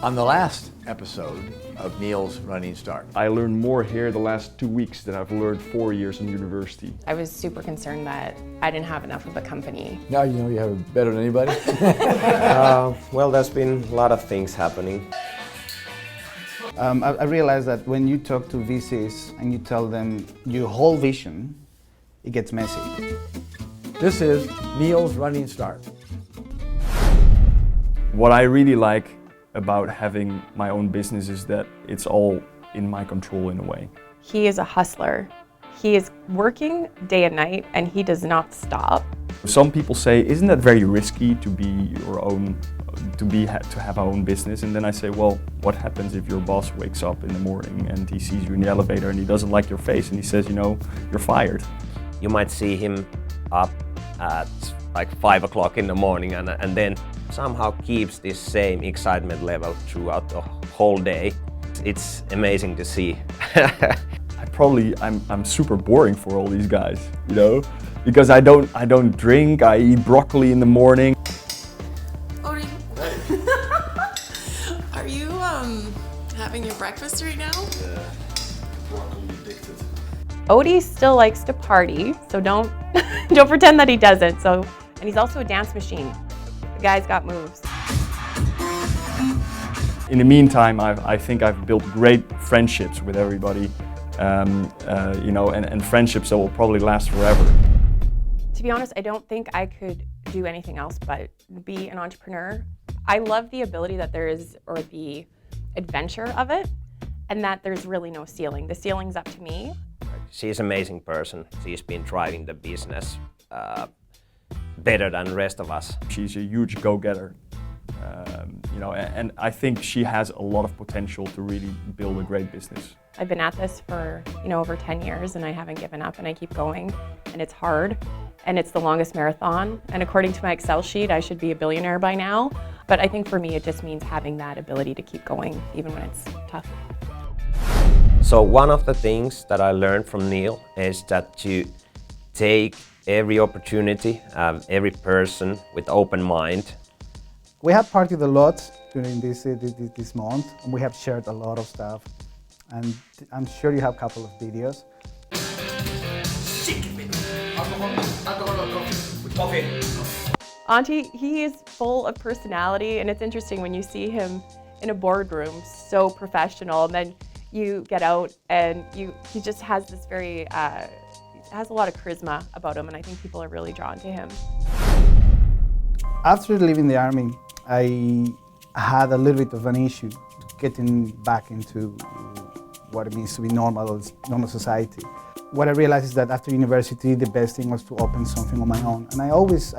On the last episode of Neal's Running Start, I learned more here the last 2 weeks than I've learned 4 years in university. I was super concerned that I didn't have enough of a company. now you know you have it better than anybody. Well, there's been a lot of things happening. I realized that when you talk to VCs and you tell them your whole vision, it gets messy. This is Neal's Running Start. What I really like about having my own business is that it's all in my control in a way. He is a hustler. He is working day and night and he does not stop. Some people say, isn't that very risky to be your own, to have our own business? And then I say, well, what happens if your boss wakes up in the morning and he sees you in the elevator and he doesn't like your face and he says, you know, you're fired. You might see him up at like 5 o'clock in the morning and then somehow keeps this same excitement level throughout the whole day. It's amazing to see. I'm super boring for all these guys, you know, because I don't drink. I eat broccoli in the morning. Odin, are you having your breakfast right now? Yeah, broccoli addicted. Odie still likes to party, so don't don't pretend that he doesn't. And he's also a dance machine. The guy's got moves. In the meantime, I think I've built great friendships with everybody, you know, and friendships that will probably last forever. To be honest, I don't think I could do anything else but be an entrepreneur. I love the ability that there is, or the adventure of it, and that there's really no ceiling. The ceiling's up to me. She's an amazing person. She's been driving the business better than the rest of us. She's a huge go-getter, you know, and I think she has a lot of potential to really build a great business. I've been at this for, you know, over 10 years and I haven't given up and I keep going, and it's hard and it's the longest marathon, and according to my Excel sheet I should be a billionaire by now, but I think for me it just means having that ability to keep going even when it's tough. So one of the things that I learned from Neal is that to take every opportunity, every person with open mind. We have partied a lot during this month, and we have shared a lot of stuff. And I'm sure you have a couple of videos. Auntie, he is full of personality, and it's interesting when you see him in a boardroom, so professional, and then you get out and he just has this very, has a lot of charisma about him, and I think people are really drawn to him. After leaving the army, I had a little bit of an issue getting back into what it means to be normal society. What I realized is that after university, the best thing was to open something on my own. And I always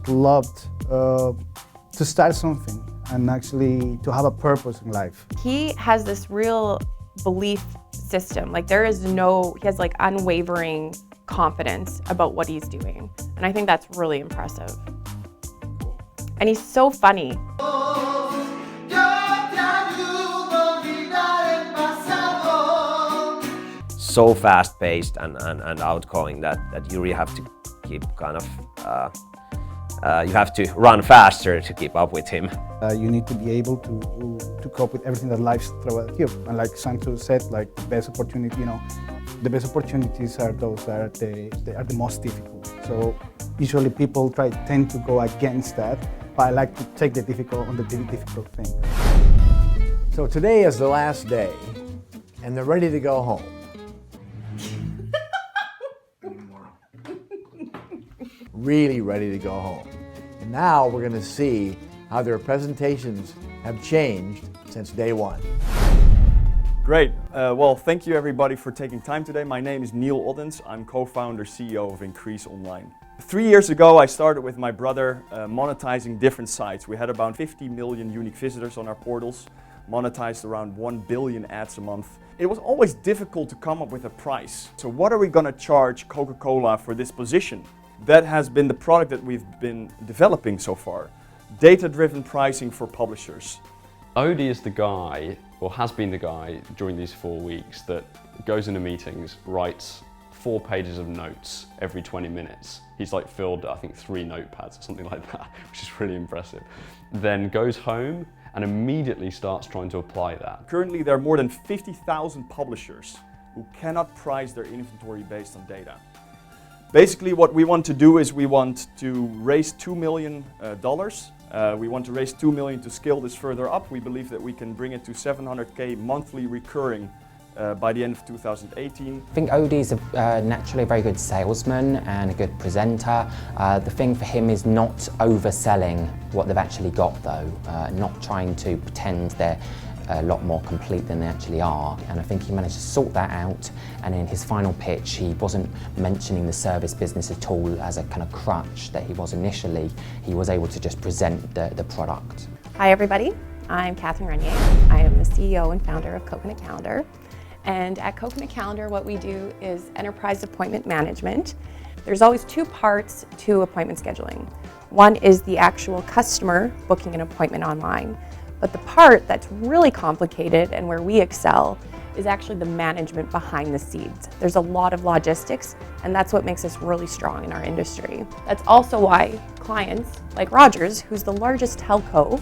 loved to start something and actually to have a purpose in life. He has this real belief system. Like he has like unwavering confidence about what he's doing. And I think that's really impressive. And he's so funny. So fast-paced and outgoing that you really have to keep kind of, you have to run faster to keep up with him. You need to be able to cope with everything that life throws at you. And like Santo said, like the best opportunity, you know, the best opportunities are those that are the most difficult. So usually people tend to go against that, but I like to take the difficult thing. So today is the last day, and they're ready to go home. Really ready to go home. And now we're going to see how their presentations have changed since day one. Great. Well, thank you everybody for taking time today. My name is Neal Aldens. I'm co-founder, CEO of Increase Online. 3 years ago, I started with my brother monetizing different sites. We had about 50 million unique visitors on our portals, monetized around 1 billion ads a month. It was always difficult to come up with a price. So what are we going to charge Coca-Cola for this position? That has been the product that we've been developing so far. Data-driven pricing for publishers. Odie is the guy, or has been the guy during these 4 weeks, that goes into meetings, writes 4 pages of notes every 20 minutes. He's like filled, I think, 3 notepads or something like that, which is really impressive. Then goes home and immediately starts trying to apply that. Currently, there are more than 50,000 publishers who cannot price their inventory based on data. Basically, what we want to do is we want to raise $2 million. We want to raise $2 million to scale this further up. We believe that we can bring it to 700K monthly recurring by the end of 2018. I think Odie's naturally a very good salesman and a good presenter. The thing for him is not overselling what they've actually got though, not trying to pretend they're a lot more complete than they actually are, and I think he managed to sort that out, and in his final pitch he wasn't mentioning the service business at all as a kind of crutch that he was initially. He was able to just present the product. Hi everybody, I'm Katherine. I am the CEO and founder of Coconut Calendar. And at Coconut Calendar, what we do is enterprise appointment management. There's always 2 parts to appointment scheduling. One is the actual customer booking an appointment online. But the part that's really complicated and where we excel is actually the management behind the scenes. There's a lot of logistics, and that's what makes us really strong in our industry. That's also why clients like Rogers, who's the largest telco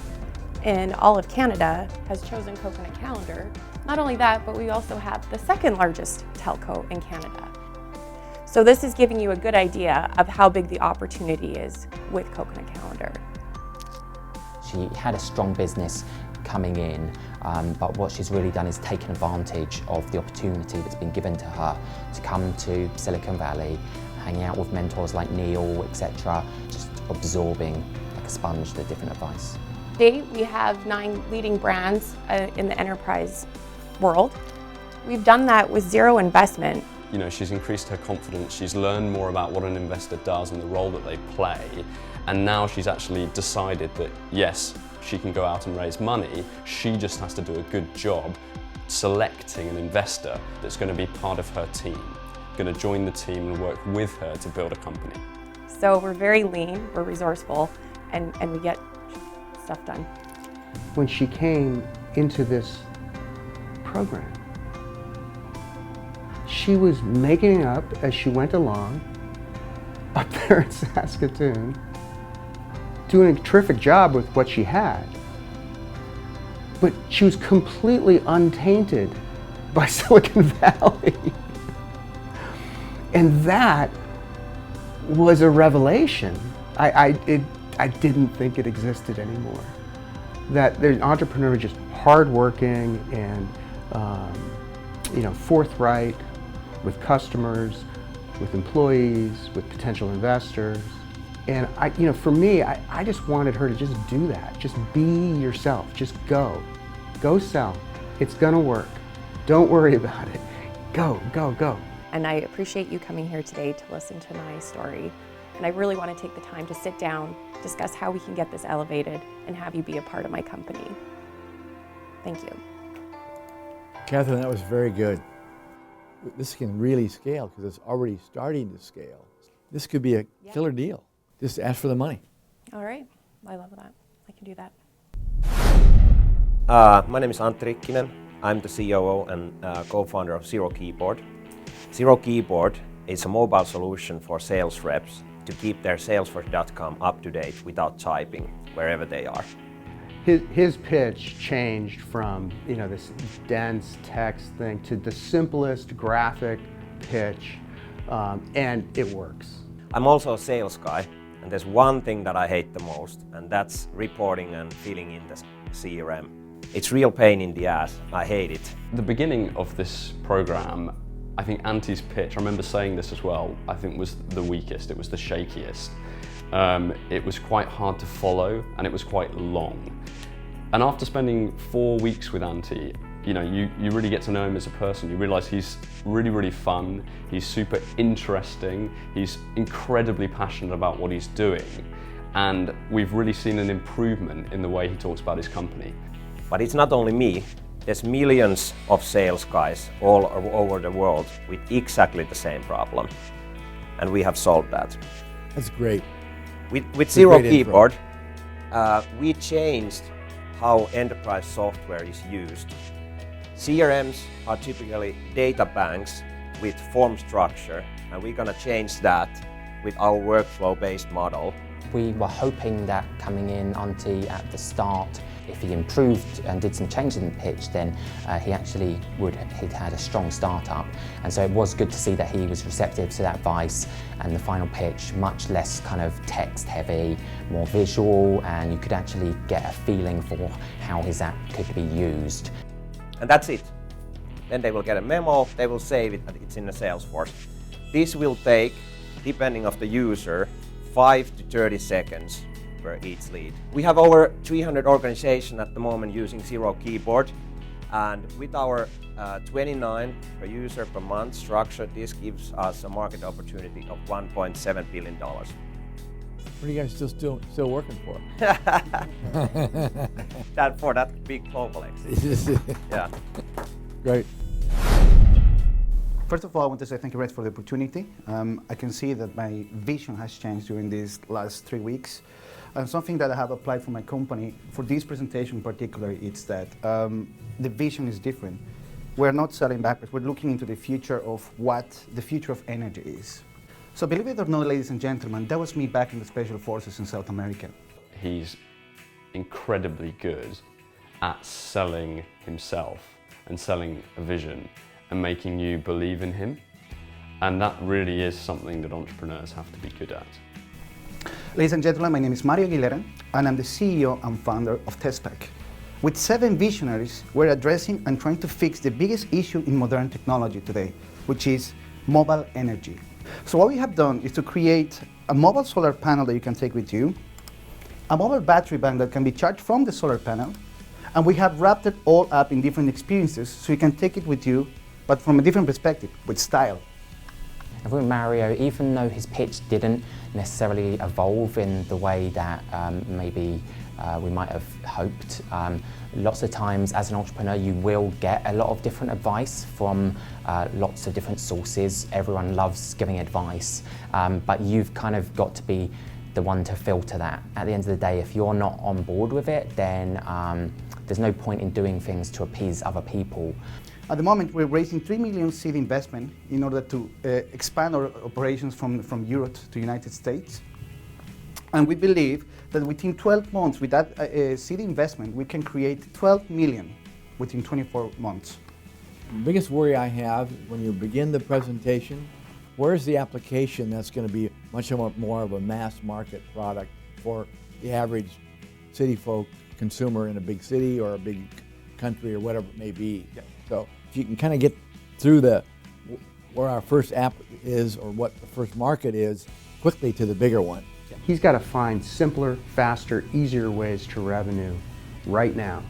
in all of Canada, has chosen Coconut Calendar. Not only that, but we also have the 2nd largest telco in Canada. So this is giving you a good idea of how big the opportunity is with Coconut Calendar. She had a strong business coming in, but what she's really done is taken advantage of the opportunity that's been given to her to come to Silicon Valley, hanging out with mentors like Neal, etc., just absorbing like a sponge the different advice. Today we have 9 leading brands in the enterprise world. We've done that with 0 investment. You know, she's increased her confidence, she's learned more about what an investor does and the role that they play, and now she's actually decided that yes, she can go out and raise money, she just has to do a good job selecting an investor that's going to be part of her team, going to join the team and work with her to build a company. So we're very lean, we're resourceful, and we get stuff done. When she came into this program, she was making it up as she went along up there in Saskatoon, doing a terrific job with what she had. But she was completely untainted by Silicon Valley. And that was a revelation. I didn't think it existed anymore. That the entrepreneur is just hardworking and forthright with customers, with employees, with potential investors. And for me, I just wanted her to just do that. Just be yourself. Just go. Go sell. It's gonna work. Don't worry about it. Go, go, go. And I appreciate you coming here today to listen to my story. And I really want to take the time to sit down, discuss how we can get this elevated, and have you be a part of my company. Thank you. Katherine, that was very good. This can really scale because it's already starting to scale. This could be a killer deal. Just ask for the money. All right. I love that. I can do that. My name is Antti Rikkinen. I'm the COO and co-founder of Zero Keyboard. Zero Keyboard is a mobile solution for sales reps to keep their Salesforce.com up to date without typing wherever they are. His pitch changed from this dense text thing to the simplest graphic pitch, and it works. I'm also a sales guy, and there's one thing that I hate the most, and that's reporting and filling in the CRM. It's real pain in the ass. I hate it. The beginning of this program, I think Antti's pitch, I remember saying this as well, I think was the weakest, it was the shakiest. It was quite hard to follow and it was quite long. And after spending 4 weeks with Antti, you really get to know him as a person. You realise he's really, really fun, he's super interesting, he's incredibly passionate about what he's doing, and we've really seen an improvement in the way he talks about his company. But it's not only me. There's millions of sales guys all over the world with exactly the same problem. And we have solved that. That's great. With Zero Keyboard, we changed how enterprise software is used. CRMs are typically data banks with form structure, and we're going to change that with our workflow-based model. We were hoping that coming in Antti at the start, if he improved and did some changes in the pitch, then he'd had a strong startup. And so it was good to see that he was receptive to that advice, and the final pitch much less kind of text heavy, more visual, and you could actually get a feeling for how his app could be used. And that's it. Then they will get a memo, they will save it, and it's in the Salesforce. This will take, depending on the user, 5 to 30 seconds per each lead. We have over 300 organizations at the moment using Zero Keyboard, and with our 29 per user per month structure, this gives us a market opportunity of $1.7 billion. What are you guys still working for? For that big complex. Yeah. Great. First of all, I want to say thank you, Red, for the opportunity. I can see that my vision has changed during these last 3 weeks. And something that I have applied for my company, for this presentation in particular, it's that the vision is different. We're not selling backwards, we're looking into the future of what the future of energy is. So believe it or not, ladies and gentlemen, that was me back in the Special Forces in South America. He's incredibly good at selling himself and selling a vision and making you believe in him. And that really is something that entrepreneurs have to be good at. Ladies and gentlemen, my name is Mario Aguilera, and I'm the CEO and founder of TestPack. With 7 visionaries, we're addressing and trying to fix the biggest issue in modern technology today, which is mobile energy. So what we have done is to create a mobile solar panel that you can take with you, a mobile battery bank that can be charged from the solar panel, and we have wrapped it all up in different experiences so you can take it with you, but from a different perspective, with style. I think Mario, even though his pitch didn't necessarily evolve in the way that maybe we might have hoped, lots of times as an entrepreneur you will get a lot of different advice from lots of different sources. Everyone loves giving advice, but you've kind of got to be the one to filter that. At the end of the day, if you're not on board with it, then there's no point in doing things to appease other people. At the moment, we're raising 3 million seed investment in order to expand our operations from Europe to the United States. And we believe that within 12 months, with that seed investment, we can create 12 million within 24 months. The biggest worry I have when you begin the presentation, where's the application that's going to be much more of a mass market product for the average city folk consumer in a big city or a big country or whatever it may be. Yeah. So if you can kind of get through where our first app is or what the first market is quickly to the bigger one. He's got to find simpler, faster, easier ways to revenue right now.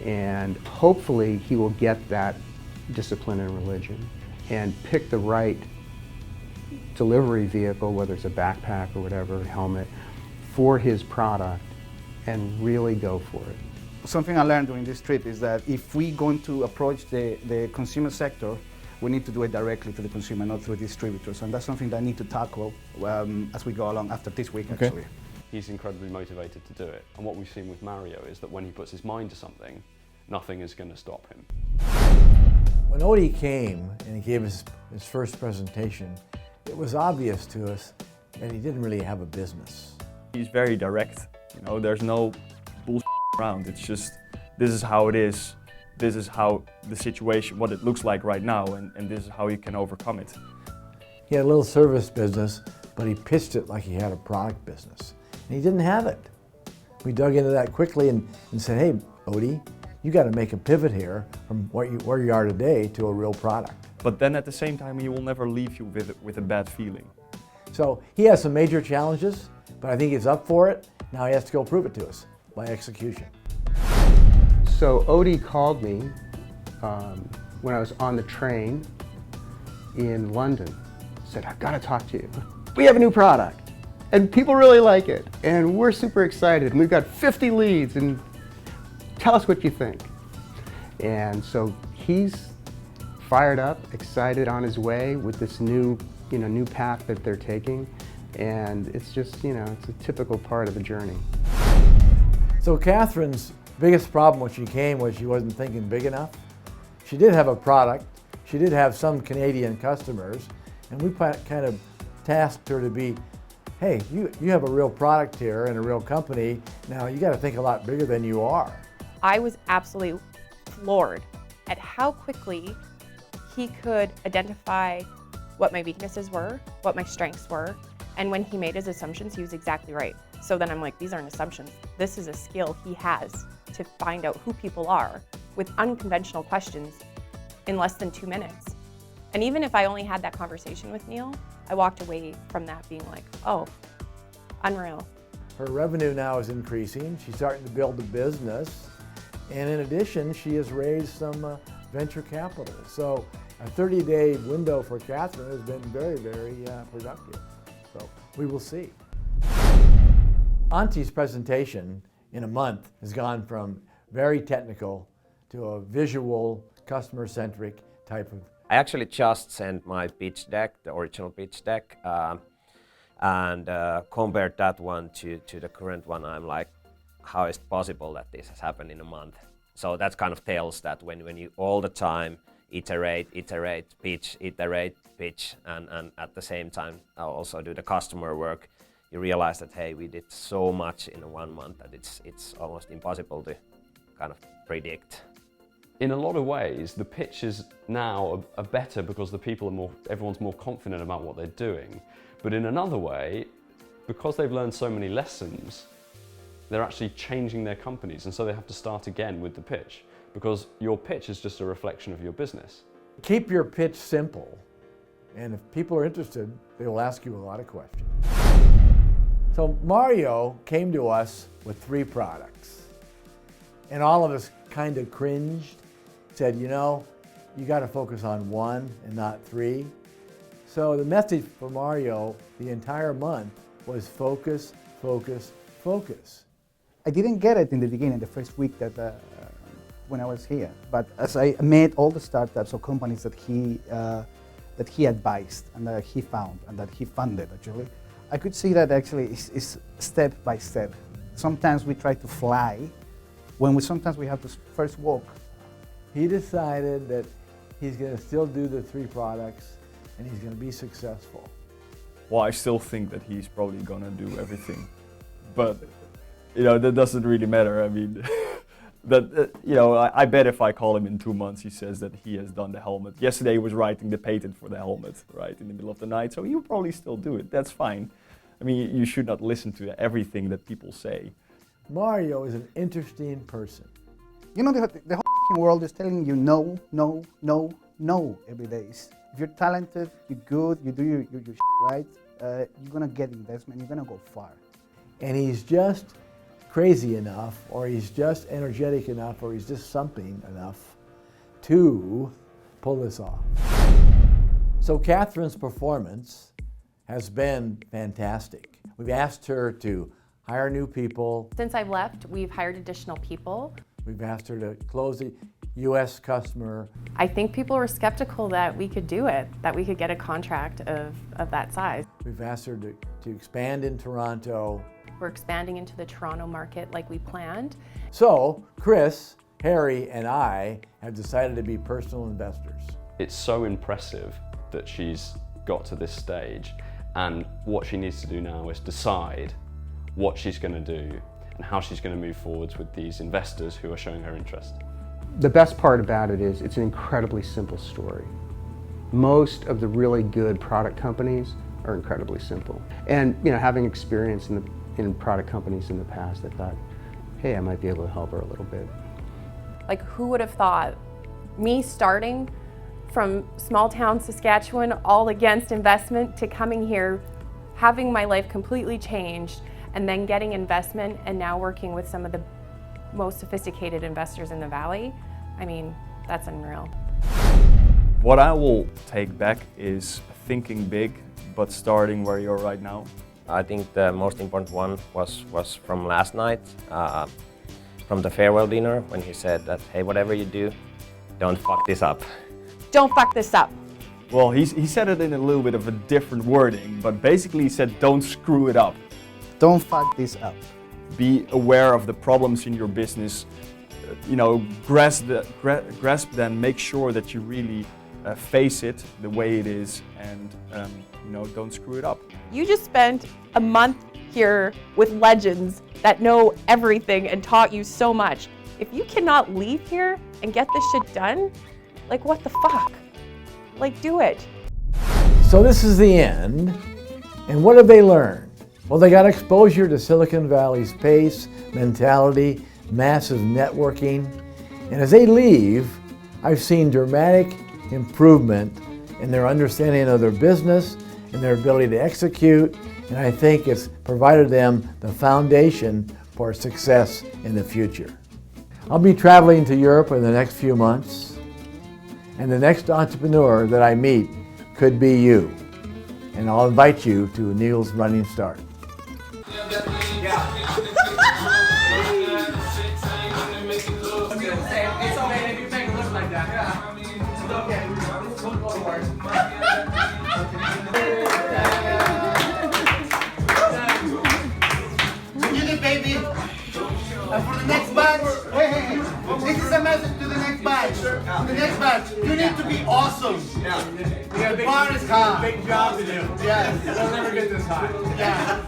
And hopefully he will get that discipline and religion and pick the right delivery vehicle, whether it's a backpack or whatever, helmet, for his product and really go for it. Something I learned during this trip is that if we're going to approach the consumer sector, we need to do it directly to the consumer, not through distributors. And that's something that I need to tackle as we go along after this week, actually. He's incredibly motivated to do it. And what we've seen with Mario is that when he puts his mind to something, nothing is going to stop him. When Odie came and he gave his first presentation, it was obvious to us that he didn't really have a business. He's very direct. You know, there's no bullshit around. It's just, this is how it is. This is how the situation, what it looks like right now, and this is how you can overcome it. He had a little service business, but he pitched it like he had a product business. And he didn't have it. We dug into that quickly and said, hey, Odie, you got to make a pivot here from where you are today to a real product. But then at the same time, he will never leave you with a bad feeling. So he has some major challenges, but I think he's up for it. Now he has to go prove it to us by execution. So Odie called me when I was on the train in London. Said, I've got to talk to you. We have a new product and people really like it. And we're super excited. And we've got 50 leads and tell us what you think. And so he's fired up, excited, on his way with this new path that they're taking. And it's just, it's a typical part of the journey. So Katherine's biggest problem when she came was she wasn't thinking big enough. She did have a product, she did have some Canadian customers, and we kind of tasked her to be, hey, you have a real product here and a real company. Now you got to think a lot bigger than you are. I was absolutely floored at how quickly he could identify what my weaknesses were, what my strengths were, and when he made his assumptions, he was exactly right. So then I'm like, these aren't assumptions. This is a skill he has to find out who people are with unconventional questions in less than 2 minutes. And even if I only had that conversation with Neal, I walked away from that being like, oh, unreal. Her revenue now is increasing. She's starting to build a business. And in addition, she has raised some venture capital. So a 30-day window for Katherine has been very, very productive. So we will see. Auntie's presentation in a month has gone from very technical to a visual, customer-centric type of. I actually just sent my pitch deck, the original pitch deck, and compared that one to the current one. I'm like, how is it possible that this has happened in a month? So that kind of tells that when you all the time iterate, pitch, iterate, pitch, and at the same time also do the customer work, you realize that, hey, we did so much in 1 month that it's almost impossible to kind of predict. In a lot of ways, the pitches now are better because everyone's more confident about what they're doing. But in another way, because they've learned so many lessons, they're actually changing their companies, and so they have to start again with the pitch, because your pitch is just a reflection of your business. Keep your pitch simple, and if people are interested, they will ask you a lot of questions. So Mario came to us with 3 products, and all of us kind of cringed, said, you know, you got to focus on 1 and not 3. So the message for Mario the entire month was focus, focus, focus. I didn't get it in the beginning, the first week that when I was here. But as I met all the startups or companies that he advised and that he found and that he funded, actually, I could see that actually it's step by step. Sometimes we try to fly, when sometimes we have to first walk. He decided that he's going to still do the 3 products and he's going to be successful. Well, I still think that he's probably gonna do everything, but you know, that doesn't really matter. I mean, you know, I bet if I call him in 2 months, he says that he has done the helmet. Yesterday he was writing the patent for the helmet, right, in the middle of the night, so he'll probably still do it. That's fine. I mean, you should not listen to everything that people say. Mario is an interesting person. You know, the whole world is telling you no, no, no, no every day. If you're talented, you're good, you do your shit right, you're gonna get investment, you're gonna go far. And he's just crazy enough, or he's just energetic enough, or he's just something enough to pull this off. So Katherine's performance has been fantastic. We've asked her to hire new people. Since I've left, we've hired additional people. We've asked her to close the U.S. customer. I think people were skeptical that we could do it, that we could get a contract of that size. We've asked her to expand in Toronto. We're expanding into the Toronto market like we planned. So Chris, Harry, and I have decided to be personal investors. It's so impressive that she's got to this stage, and what she needs to do now is decide what she's going to do and how she's going to move forwards with these investors who are showing her interest. The best part about it is it's an incredibly simple story. Most of the really good product companies are incredibly simple. And you know, having experience in product companies in the past, I thought, hey, I might be able to help her a little bit. Like, who would have thought me starting from small town Saskatchewan, all against investment, to coming here, having my life completely changed, and then getting investment, and now working with some of the most sophisticated investors in the Valley. I mean, that's unreal. What I will take back is thinking big, but starting where you're right now. I think the most important one was from last night, from the farewell dinner, when he said that, hey, whatever you do, don't fuck this up. Don't fuck this up. Well, he said it in a little bit of a different wording, but basically he said, don't screw it up. Don't fuck this up. Be aware of the problems in your business, you know, grasp them, make sure that you really face it the way it is, and don't screw it up. You just spent a month here with legends that know everything and taught you so much. If you cannot leave here and get this shit done, like what the fuck? Like do it. So this is the end. And what have they learned? Well, they got exposure to Silicon Valley's pace, mentality, massive networking. And as they leave, I've seen dramatic improvement in their understanding of their business and their ability to execute. And I think it's provided them the foundation for success in the future. I'll be traveling to Europe in the next few months. And the next entrepreneur that I meet could be you. And I'll invite you to Neal's Running Start. Baby. And for the next batch, hey, this is a message to the next batch. To the next batch, you need to be awesome. Yeah. The bar is high. Big job to do. Yes. They'll never get this high. Yeah.